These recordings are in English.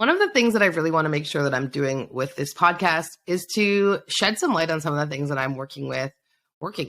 One of the things that I really want to make sure that I'm doing with this podcast is to shed some light on some of the things that I'm working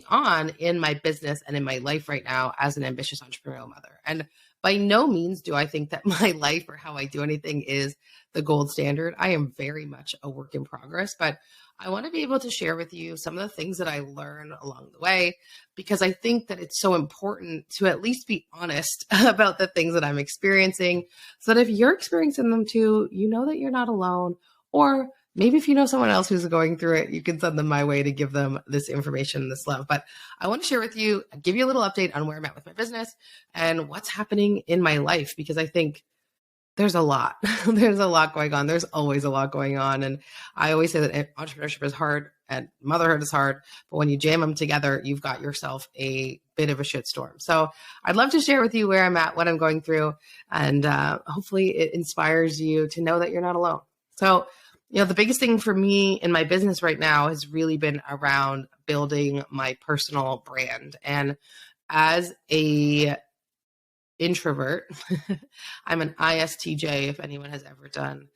on in my business and in my life right now as an ambitious entrepreneurial mother. And by no means do I think that my life or how I do anything is the gold standard. I am very much a work in progress, but I want to be able to share with you some of the things that I learn along the way, because I think that it's so important to at least be honest about the things that I'm experiencing, so that if you're experiencing them too, you know that you're not alone. Or maybe if you know someone else who's going through it, you can send them my way to give them this information and this love. But I want to share with you, give you a little update on where I'm at with my business and what's happening in my life, because I think there's a lot. There's a lot going on. There's always a lot going on. And I always say that entrepreneurship is hard and motherhood is hard, but when you jam them together, you've got yourself a bit of a shitstorm. So I'd love to share with you where I'm at, what I'm going through, and hopefully it inspires you to know that you're not alone. So, the biggest thing for me in my business right now has really been around building my personal brand. And as a introvert, I'm an ISTJ, if anyone has ever done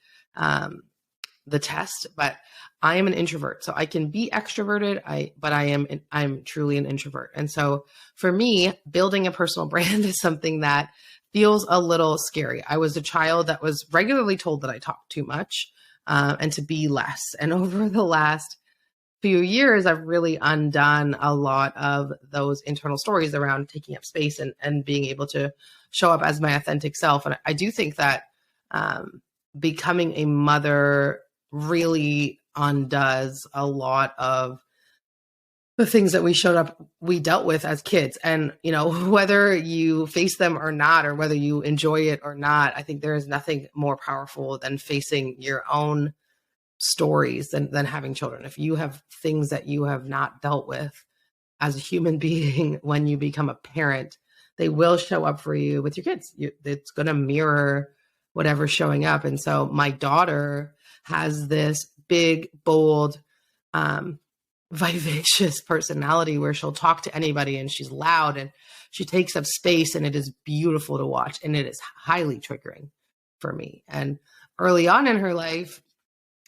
the test, but I am an introvert. So I can be extroverted, but I'm truly an introvert. And so for me, building a personal brand is something that feels a little scary. I was a child that was regularly told that I talked too much and to be less. And over the last few years, I've really undone a lot of those internal stories around taking up space and being able to show up as my authentic self. And I do think that becoming a mother really undoes a lot of the things that we dealt with as kids. And, whether you face them or not, or whether you enjoy it or not, I think there is nothing more powerful than facing your own stories than having children. If you have things that you have not dealt with as a human being, when you become a parent, they will show up for you with your kids. It's going to mirror whatever's showing up. And so my daughter has this big, bold, vivacious personality where she'll talk to anybody, and she's loud and she takes up space, and it is beautiful to watch. And it is highly triggering for me. And early on in her life,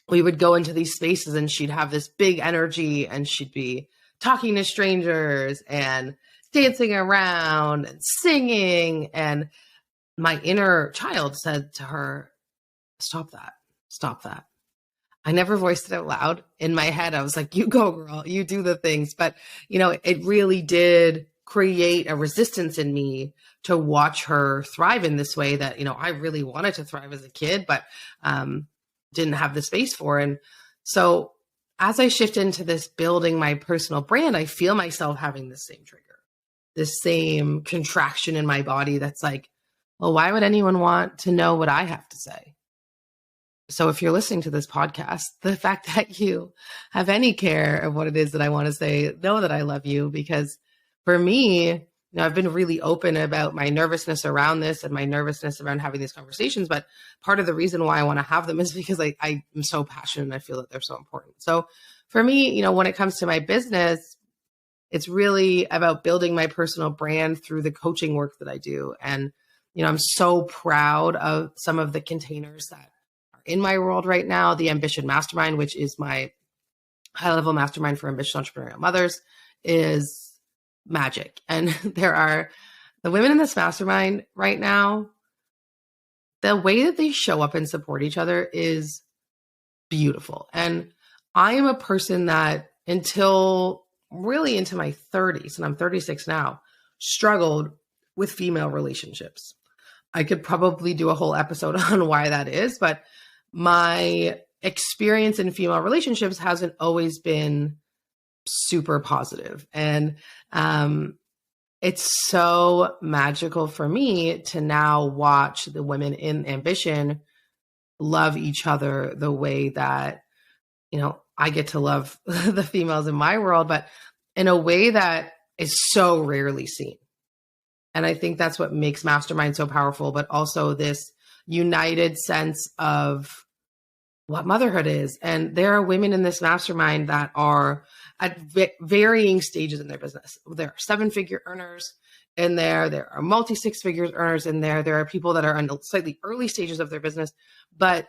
we would go into these spaces and she'd have this big energy and she'd be talking to strangers and dancing around and singing. And my inner child said to her, stop that. I never voiced it out loud. In my head, I was like, you go, girl, you do the things. But, it really did create a resistance in me to watch her thrive in this way that, I really wanted to thrive as a kid, but didn't have the space for. And so as I shift into this building my personal brand, I feel myself having the same trigger, this same contraction in my body that's like, well, why would anyone want to know what I have to say? So if you're listening to this podcast, the fact that you have any care of what it is that I want to say, know that I love you, because for me, I've been really open about my nervousness around this and my nervousness around having these conversations. But part of the reason why I want to have them is because I am so passionate and I feel that they're so important. So for me, when it comes to my business, it's really about building my personal brand through the coaching work that I do. And, I'm so proud of some of the containers that are in my world right now. The Ambition Mastermind, which is my high-level mastermind for ambitious entrepreneurial mothers, is magic. And there are the women in this mastermind right now, the way that they show up and support each other is beautiful. And I am a person that until really into my 30s, and I'm 36 now, struggled with female relationships. I could probably do a whole episode on why that is, but my experience in female relationships hasn't always been super positive. And it's so magical for me to now watch the women in Ambition love each other the way that, I get to love the females in my world, but in a way that is so rarely seen. And I think that's what makes Mastermind so powerful, but also this united sense of what motherhood is. And there are women in this mastermind that are at varying stages in their business. There are 7-figure earners in there. There are multi 6-figure earners in there. There are people that are in slightly early stages of their business, but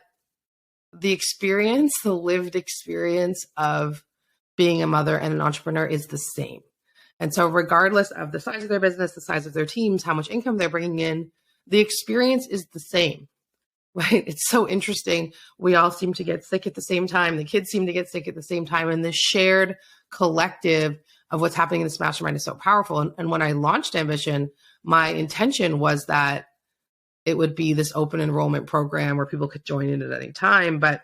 the experience, the lived experience of being a mother and an entrepreneur is the same. And so regardless of the size of their business, the size of their teams, how much income they're bringing in, the experience is the same, right? It's so interesting. We all seem to get sick at the same time. The kids seem to get sick at the same time. And this shared collective of what's happening in this mastermind is so powerful. And when I launched Ambition, my intention was that it would be this open enrollment program where people could join in at any time. But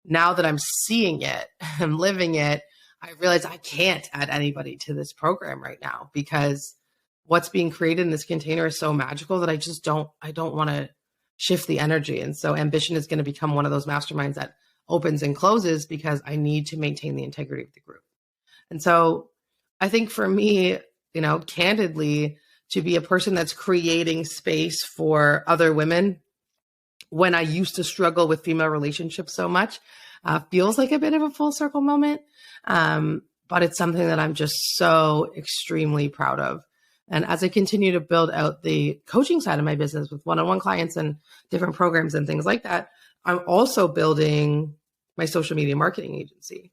now that I'm seeing it, I'm living it, I realize I can't add anybody to this program right now because what's being created in this container is so magical that I don't want to shift the energy. And so Ambition is going to become one of those masterminds that opens and closes because I need to maintain the integrity of the group. And so I think for me, candidly, to be a person that's creating space for other women when I used to struggle with female relationships so much, feels like a bit of a full circle moment. But it's something that I'm just so extremely proud of. And as I continue to build out the coaching side of my business with one-on-one clients and different programs and things like that, I'm also building my social media marketing agency.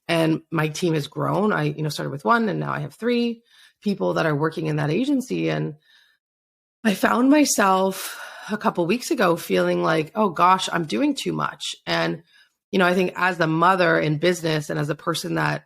And my team has grown. I, started with one and now I have 3 people that are working in that agency. And I found myself a couple weeks ago feeling like, oh gosh, I'm doing too much. And, I think as a mother in business and as a person that,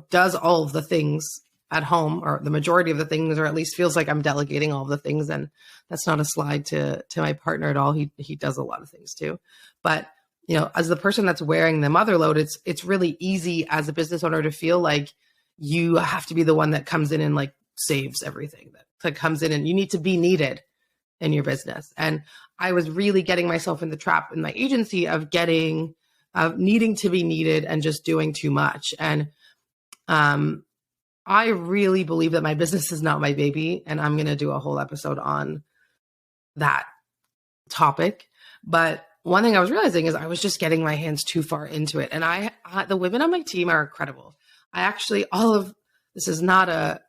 does all of the things at home, or the majority of the things, or at least feels like I'm delegating all of the things. And that's not a slide to my partner at all. He does a lot of things too. But, as the person that's wearing the mother load, it's really easy as a business owner to feel like you have to be the one that comes in and like saves everything, that comes in and you need to be needed in your business. And I was really getting myself in the trap in my agency of needing to be needed and just doing too much. And I really believe that my business is not my baby. And I'm going to do a whole episode on that topic. But one thing I was realizing is I was just getting my hands too far into it. And the women on my team are incredible. This is not a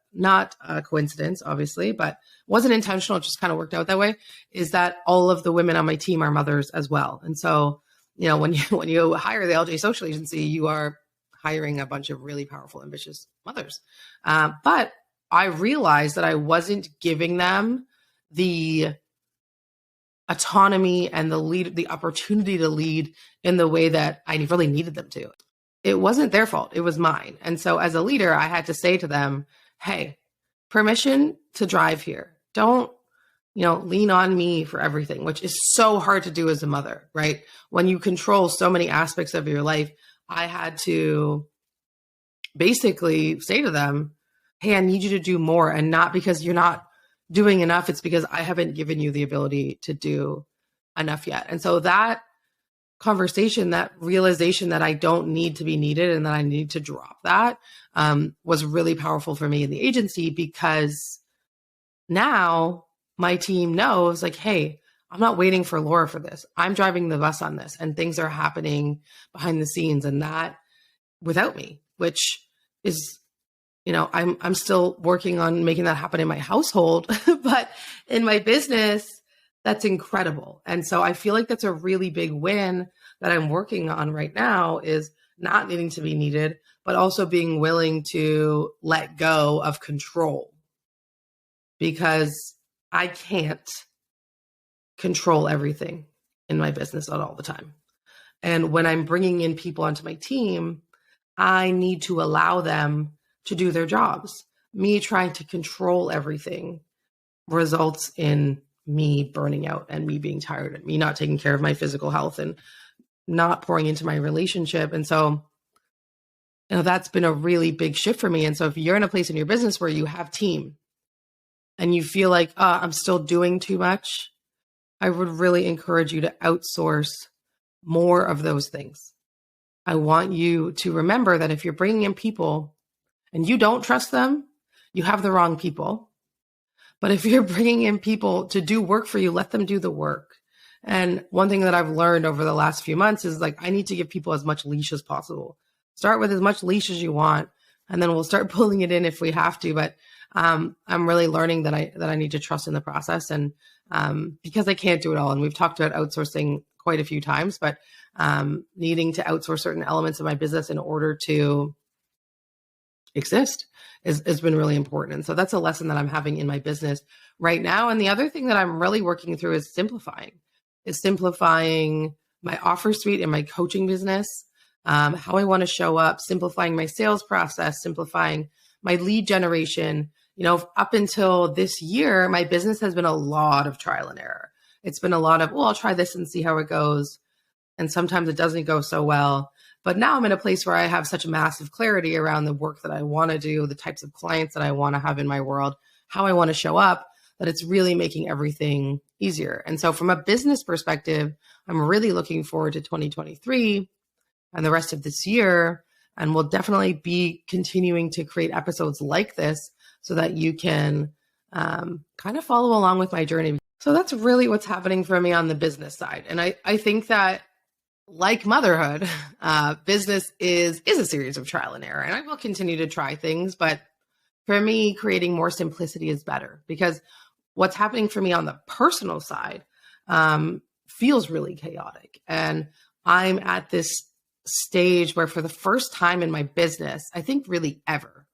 coincidence, obviously, but wasn't intentional. It just kind of worked out that way, is that all of the women on my team are mothers as well. And so, when you hire the LJ Social Agency, you are hiring a bunch of really powerful, ambitious mothers. But I realized that I wasn't giving them the autonomy and the opportunity to lead in the way that I really needed them to. It wasn't their fault. It was mine. And so as a leader, I had to say to them, hey, permission to drive here. Don't, lean on me for everything, which is so hard to do as a mother, right? When you control so many aspects of your life, I had to basically say to them, hey, I need you to do more. And not because you're not doing enough. It's because I haven't given you the ability to do enough yet. And so that conversation, that realization that I don't need to be needed and that I need to drop that was really powerful for me in the agency, because now my team knows like, hey, I'm not waiting for Laura for this. I'm driving the bus on this, and things are happening behind the scenes, and that without me, which is, I'm still working on making that happen in my household, but in my business, that's incredible. And so I feel like that's a really big win that I'm working on right now, is not needing to be needed, but also being willing to let go of control, because I can't control everything in my business at all the time. And when I'm bringing in people onto my team, I need to allow them to do their jobs. Me trying to control everything results in me burning out and me being tired and me not taking care of my physical health and not pouring into my relationship. And so, that's been a really big shift for me. And so if you're in a place in your business where you have team and you feel like, I'm still doing too much, I would really encourage you to outsource more of those things. I want you to remember that if you're bringing in people and you don't trust them, you have the wrong people. But if you're bringing in people to do work for you, let them do the work. And one thing that I've learned over the last few months is like, I need to give people as much leash as possible. Start with as much leash as you want, and then we'll start pulling it in if we have to. But I'm really learning that I need to trust in the process, and because I can't do it all. And we've talked about outsourcing quite a few times, but needing to outsource certain elements of my business in order to exist has been really important. And so that's a lesson that I'm having in my business right now. And the other thing that I'm really working through is simplifying my offer suite in my coaching business, how I want to show up, simplifying my sales process, simplifying my lead generation. Up until this year, my business has been a lot of trial and error. It's been a lot of, I'll try this and see how it goes. And sometimes it doesn't go so well. But now I'm in a place where I have such massive clarity around the work that I want to do, the types of clients that I want to have in my world, how I want to show up, that it's really making everything easier. And so from a business perspective, I'm really looking forward to 2023 and the rest of this year. And we'll definitely be continuing to create episodes like this so that you can kind of follow along with my journey. So that's really what's happening for me on the business side. And I think that, like motherhood, business is a series of trial and error. And I will continue to try things. But for me, creating more simplicity is better, because what's happening for me on the personal side feels really chaotic. And I'm at this stage where, for the first time in my business, I think really ever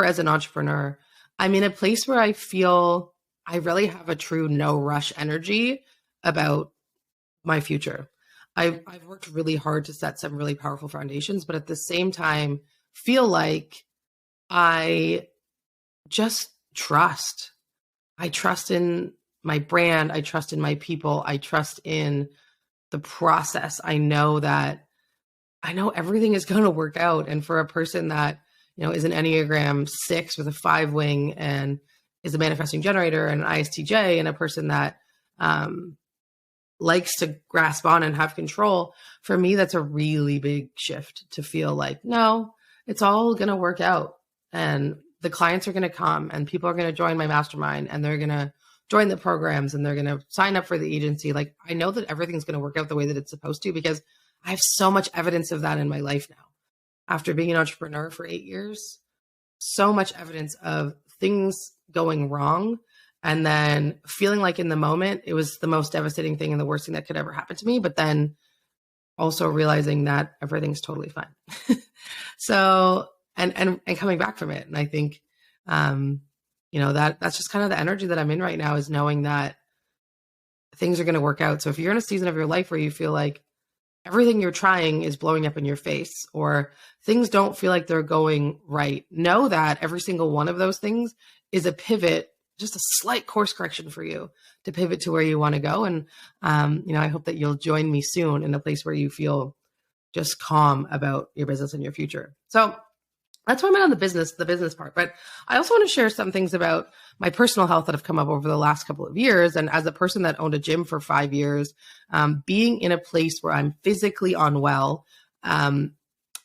as an entrepreneur, I'm in a place where I feel I really have a true no rush energy about my future. I've worked really hard to set some really powerful foundations, but at the same time, feel like I just trust. I trust in my brand. I trust in my people. I trust in the process. I know everything is going to work out. And for a person that, is an Enneagram 6 with a 5 wing and is a manifesting generator and an ISTJ, and a person that likes to grasp on and have control, for me, that's a really big shift to feel like, no, it's all going to work out. And the clients are going to come, and people are going to join my mastermind, and they're going to join the programs, and they're going to sign up for the agency. Like, I know that everything's going to work out the way that it's supposed to, because I have so much evidence of that in my life now. After being an entrepreneur for 8 years, so much evidence of things going wrong, and then feeling like in the moment it was the most devastating thing and the worst thing that could ever happen to me, but then also realizing that everything's totally fine. So, and coming back from it. And I think, that's just kind of the energy that I'm in right now, is knowing that things are going to work out. So if you're in a season of your life where you feel like everything you're trying is blowing up in your face, or things don't feel like they're going right, know that every single one of those things is a pivot, just a slight course correction for you to pivot to where you want to go. And, I hope that you'll join me soon in a place where you feel just calm about your business and your future. So that's why I'm on the business part. But I also want to share some things about my personal health that have come up over the last couple of years. And as a person that owned a gym for 5 years, being in a place where I'm physically unwell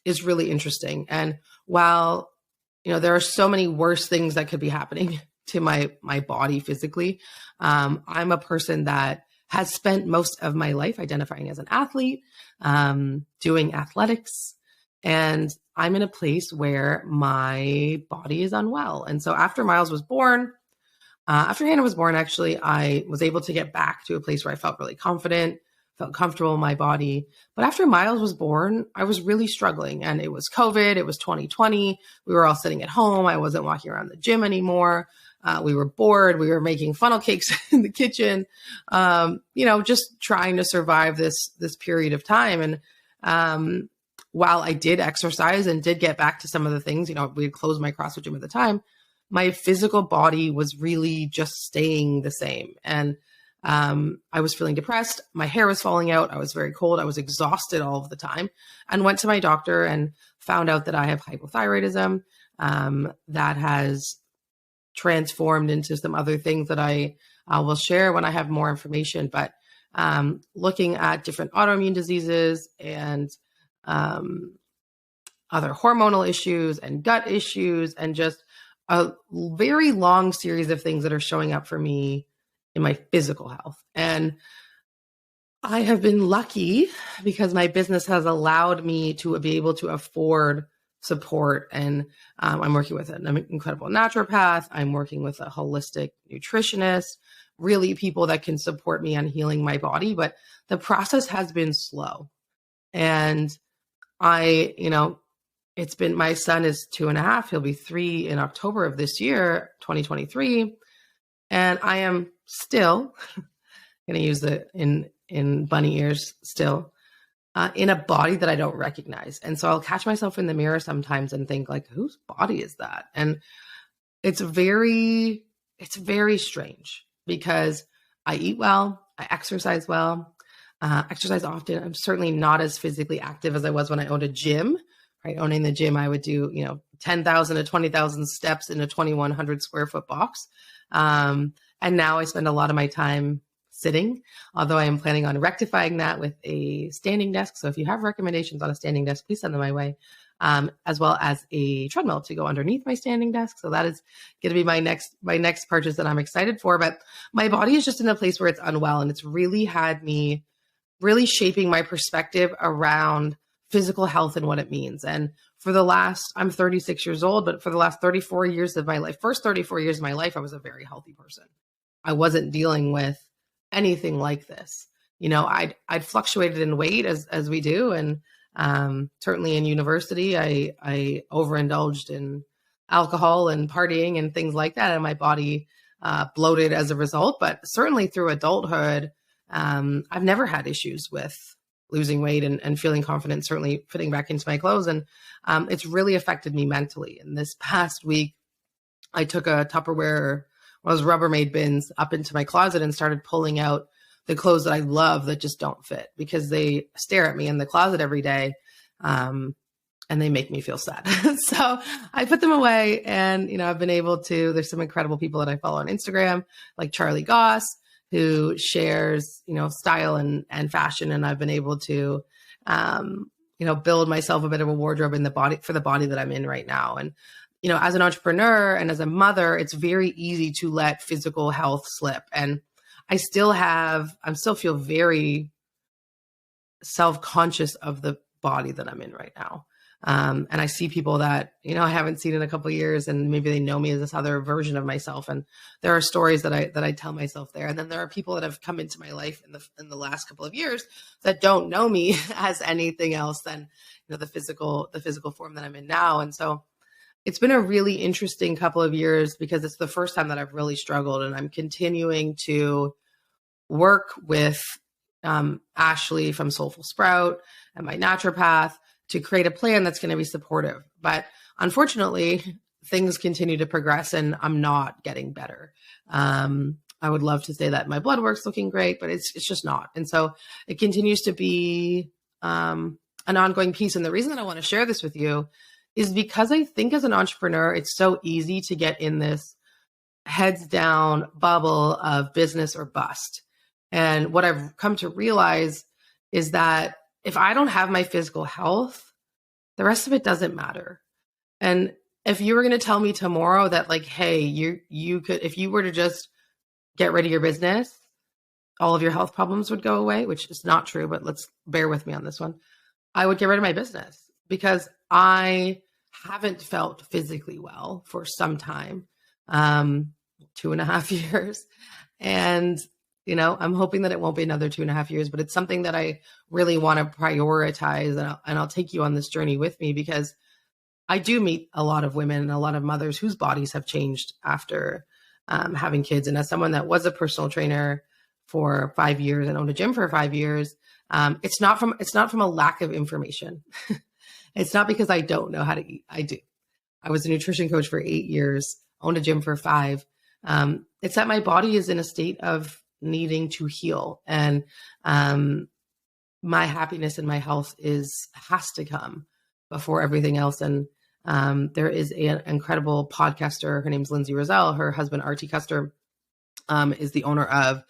is really interesting. And while, there are so many worse things that could be happening to my body physically, I'm a person that has spent most of my life identifying as an athlete, doing athletics, and I'm in a place where my body is unwell. And so after Miles was born, after Hannah was born, actually, I was able to get back to a place where I felt really confident, felt comfortable in my body. But after Miles was born, I was really struggling, and it was COVID. It was 2020. We were all sitting at home. I wasn't walking around the gym anymore. We were bored. We were making funnel cakes in the kitchen, just trying to survive this period of time. And while I did exercise and did get back to some of the things, we had closed my CrossFit gym at the time, my physical body was really just staying the same. And I was feeling depressed. My hair was falling out. I was very cold. I was exhausted all of the time, and went to my doctor and found out that I have hypothyroidism that has transformed into some other things that I will share when I have more information. But looking at different autoimmune diseases and other hormonal issues and gut issues, and just a very long series of things that are showing up for me in my physical health. And I have been lucky because my business has allowed me to be able to afford support. And I'm working with an incredible naturopath. I'm working with a holistic nutritionist. really people that can support me on healing my body. But the process has been slow. And it's been, my son is 2.5. He'll be 3 in October of this year, 2023. And I am still going to use the in bunny ears still in a body that I don't recognize. And so I'll catch myself in the mirror sometimes and think like, whose body is that? And it's very strange because I eat well, I exercise well, exercise often. I'm certainly not as physically active as I was when I owned a gym, right? Owning the gym, I would do, 10,000 to 20,000 steps in a 2,100 square foot box. And now I spend a lot of my time sitting, although I am planning on rectifying that with a standing desk. So if you have recommendations on a standing desk, please send them my way, as well as a treadmill to go underneath my standing desk. So that is going to be my next purchase that I'm excited for. But my body is just in a place where it's unwell, and it's really had me really shaping my perspective around physical health and what it means. And I'm 36 years old, but for the last 34 years of my life, first 34 years of my life, I was a very healthy person. I wasn't dealing with anything like this. I'd fluctuated in weight as we do. And certainly in university, I overindulged in alcohol and partying and things like that. And my body bloated as a result. But certainly through adulthood, I've never had issues with losing weight and feeling confident, certainly fitting back into my clothes. And it's really affected me mentally. And this past week, I took a Tupperware, one of those Rubbermaid bins, up into my closet and started pulling out the clothes that I love that just don't fit because they stare at me in the closet every day. And they make me feel sad. So I put them away, and, I've been able to, there's some incredible people that I follow on Instagram, like Charlie Goss, who shares, style and fashion. And I've been able to, build myself a bit of a wardrobe for the body that I'm in right now. And, as an entrepreneur and as a mother, it's very easy to let physical health slip. And I still feel very self-conscious of the body that I'm in right now. And I see people that, I haven't seen in a couple of years, and maybe they know me as this other version of myself. And there are stories that I tell myself there. And then there are people that have come into my life in the last couple of years that don't know me as anything else than, the physical form that I'm in now. And so it's been a really interesting couple of years because it's the first time that I've really struggled, and I'm continuing to work with Ashley from Soulful Sprout and my naturopath to create a plan that's going to be supportive. But unfortunately, things continue to progress and I'm not getting better. I would love to say that my blood work's looking great, but it's just not. And so it continues to be an ongoing piece. And the reason that I want to share this with you is because I think as an entrepreneur, it's so easy to get in this heads down bubble of business or bust. And what I've come to realize is that if I don't have my physical health, the rest of it doesn't matter. And if you were going to tell me tomorrow that, like, hey, you could, if you were to just get rid of your business, all of your health problems would go away, which is not true, but let's bear with me on this one. I would get rid of my business because I haven't felt physically well for some time, 2.5 years. And I'm hoping that it won't be another 2.5 years, but it's something that I really want to prioritize. And I'll take you on this journey with me because I do meet a lot of women and a lot of mothers whose bodies have changed after having kids. And as someone that was a personal trainer for 5 years and owned a gym for 5 years, it's not from a lack of information. It's not because I don't know how to eat. I do. I was a nutrition coach for 8 years, owned a gym for 5. It's that my body is in a state of needing to heal, and my happiness and my health has to come before everything else. And there is an incredible podcaster. Her name's Lindsay Roselle. Her husband, Artie Custer, is the owner of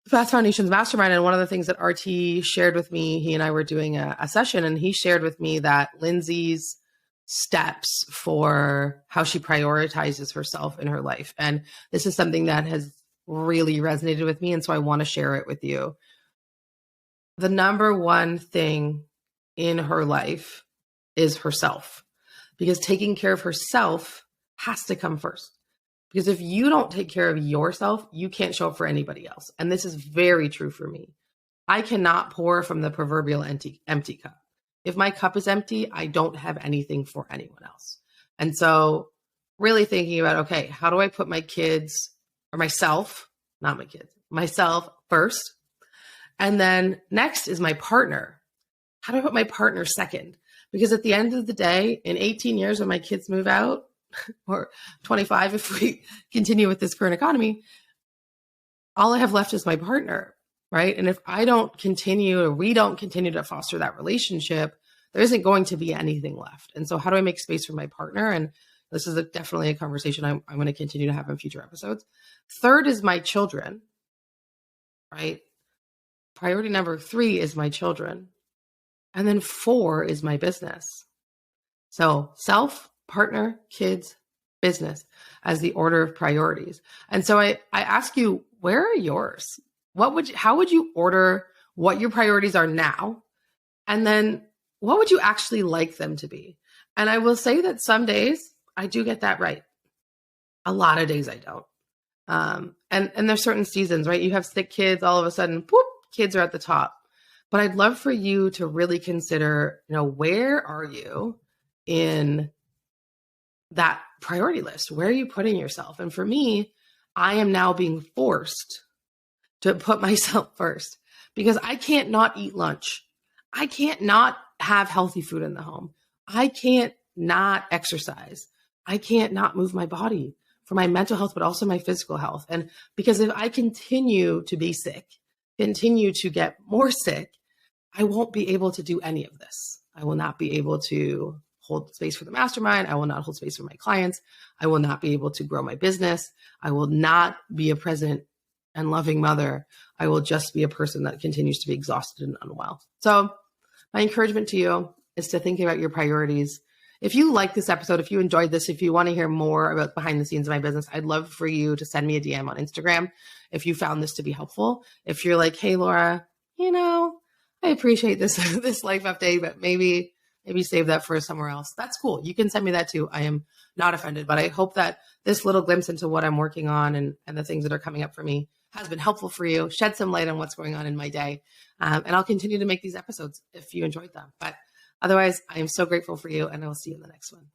Fast Foundations Mastermind. And one of the things that Artie shared with me, he and I were doing a session, and he shared with me that Lindsay's steps for how she prioritizes herself in her life. And this is something that has really resonated with me. And so I want to share it with you. The number one thing in her life is herself, because taking care of herself has to come first. Because if you don't take care of yourself, you can't show up for anybody else. And this is very true for me. I cannot pour from the proverbial empty cup. If my cup is empty, I don't have anything for anyone else. And so really thinking about, okay, how do I put my kids or myself, not my kids, myself first? And then next is my partner. How do I put my partner second? Because at the end of the day, in 18 years when my kids move out, or 25 if we continue with this current economy, all I have left is my partner, right? And if I don't continue, or we don't continue to foster that relationship, there isn't going to be anything left. And so how do I make space for my partner? And this is definitely a conversation I'm going to continue to have in future episodes. Third is my children, right? Priority number 3 is my children. And then 4 is my business. So self, partner, kids, business as the order of priorities. And so I ask you, where are yours? How would you order what your priorities are now? And then what would you actually like them to be? And I will say that some days I do get that right. A lot of days I don't. And there's certain seasons, right? You have sick kids, all of a sudden, whoop, kids are at the top. But I'd love for you to really consider, where are you in that priority list? Where are you putting yourself? And for me, I am now being forced to put myself first because I can't not eat lunch. I can't not have healthy food in the home. I can't not exercise. I can't not move my body for my mental health, but also my physical health. And because if I continue to be sick, continue to get more sick, I won't be able to do any of this. I will not be able to hold space for the mastermind. I will not hold space for my clients. I will not be able to grow my business. I will not be a present and loving mother. I will just be a person that continues to be exhausted and unwell. So my encouragement to you is to think about your priorities. If you like this episode, if you enjoyed this, if you want to hear more about behind the scenes of my business, I'd love for you to send me a DM on Instagram if you found this to be helpful. If you're like, hey, Laura, I appreciate this life update, but maybe save that for somewhere else. That's cool. You can send me that too. I am not offended, but I hope that this little glimpse into what I'm working on and the things that are coming up for me has been helpful for you, shed some light on what's going on in my day. And I'll continue to make these episodes if you enjoyed them. But otherwise, I am so grateful for you, and I will see you in the next one.